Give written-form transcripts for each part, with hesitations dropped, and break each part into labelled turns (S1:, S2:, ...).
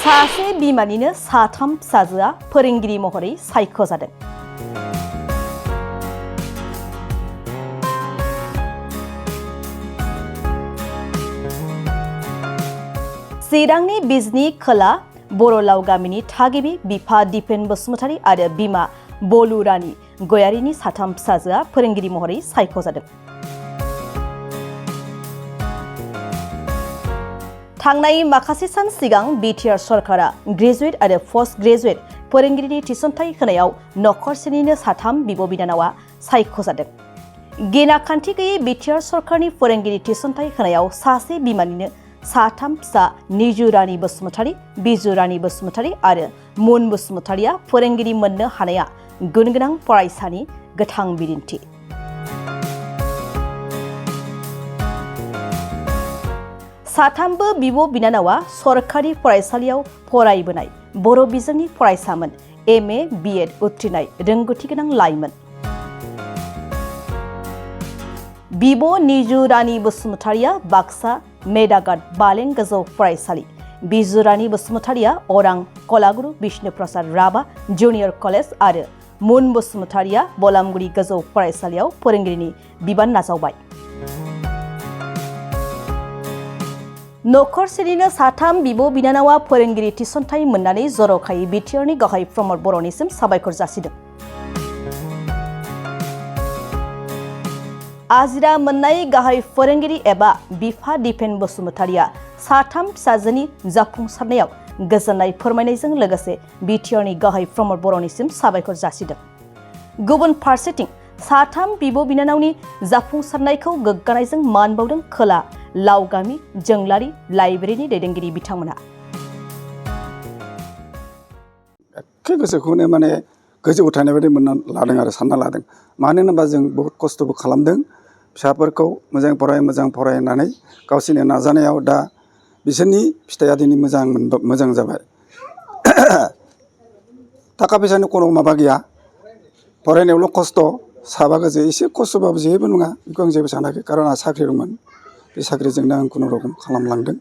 S1: सासे बिमानिनो साथाम फिसाजोआ फोरोंगिरि महरै सायख'जादों। चिरांनि बिजनी खोला बर'लाव गामिनि थागिबि बिफा दिपेन बसुमतारी आरो बिमा बलु रानी गयारीनि साथाम फिसाजोआ फोरोंगिरि महरै सायख'जादों। थांनाय माखासे सान सिगां बिटिआर सरकारा ग्रेजुवेट आरो पोस्ट ग्रेजुवेट फोरोंगिरिनि थिसनथाइ होनायाव नखरसेनिनो साथाम बिब' बिनानावा सायख'जादों। गेना खान्थि गैयै बिटिआर सरकारनि फोरोंगिरि थिसनथाइ होनायाव सासे बिमानिनो साथाम फिसा निजु रानी बसुमतारी, बिजु रानी बसुमतारी आरो मुन बसुमतारीया फोरोंगिरि मोननो हानाया गुनगोनां फरायसानि गोथां बिदिन्थि। साथामबो बिब' बिनानावा सरकारि फरायसालियाव फरायबोनाय बर' बिजोंनि फरायसामोन, एमए बिएड उथ्रिनाय रोंगौथि गोनां लाइमोन। बिब' निजु रानी बसुमतारीया बाक्सा मेदागाद बालें गोजौ फरायसालि, बिजु रानी बसुमतारीया अरां कलागुरु विष्णु प्रसाद राभा जुनियर कलेज आरो मुन बसुमतारीया बलामगुरि गोजौ फरायसालियाव फोरोंगिरिनि बिबान नाजावबाय। नखरसेनिनो साथाम बिब' बिनानावा फोरोंगिरि थिसनथाइ मोननानै जर'खायै बिटिआरनि गाहाय प्रमद बर'निसिम साबायखर जासिदों। आजिरा मोननाय गाहाय फोरोंगिरि एबा बिफा दिपेन बसुमतारीया साथाम फिसाजोनि जाफुंसारनायाव गोजोननाय फोरमायनायजों लोगोसे बिटिआरनि गाहाय प्रमद बर'निसिम साबायखर जासिदों। गुबुन फारसेथिं साथाम बिब' बिनानावनि जाफुंसारनायखौ गोग्गानायजों मान बावदों खोला लावगामि जोंलारि लाइब्रेरिनि दैदेनगिरि बिथांमोना।
S2: गोसोखौनो माने गोजौआव थानाय बायदि मोनना लादों आरो सानना लादों। मानो होनोबा जों बहुत खस्थ'बो खालामदों फिसाफोरखौ मोजां फरायनानै गावसोरनि नाजानायाव दा बिसोरनि फिथाइया दिनै मोजां जाबाय। थाखा फैसानि कोनो माबा गैया, फरायनायावल' खस्थ', साबा गोजो एसे खस्थ'बाबो जेबो नङा बेखौ आं जेबो सानाखै, खारन आंहा साख्रि दंमोन। बे साख्रिजोंनो आं खुनुरुखुम खालामलांदों।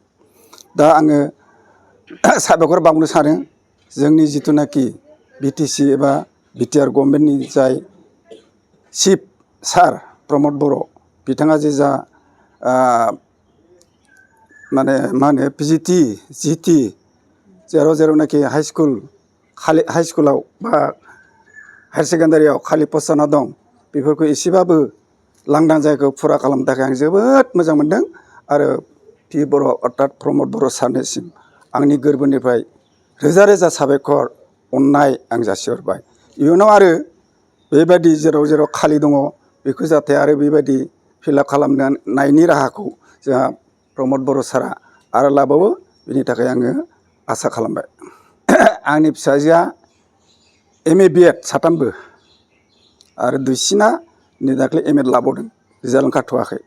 S2: दा आङो साबायखर बावनो सानो जोंनि जिथुनाखि बिटिसि एबा बिटिआर गभर्नमेन्टनि जाय चिफ सार प्रमद बर' बिथाङा जे जा माने मा होनो पिजिटि जिटि जेरावनाखि हाइ स्कुलाव बा हायार सेकेन्डारियाव खालि पस्ट जाना दं बेफोरखौ एसेबाबो लांदां जायगाखौ फुरा खालामनो थाखाय आं जोबोद मोजां मोनदों। आरो पि बर' अर्थात प्रमद बर' सारनिसिम आंनि गोरबोनिफ्राय रोजा रोजा साबायखर अननाय आं जासिहरबाय। इयुनाव आरो बेबायदि जेराव खालि दङ बेखौ जाहाथे आरो बेबायदि फिलाप खालामनायनि राहाखौ जोंहा प्रमद बर' सारा आरो लाबावो, बेनि थाखाय आङो आसा खालामबाय। आंनि फिसाजोआ एमए बिएड साथामबो आरो दुइसिना नै दाख्लै एमएड लाबावदों, रिजाल्ट ओंखारथ'वाखै।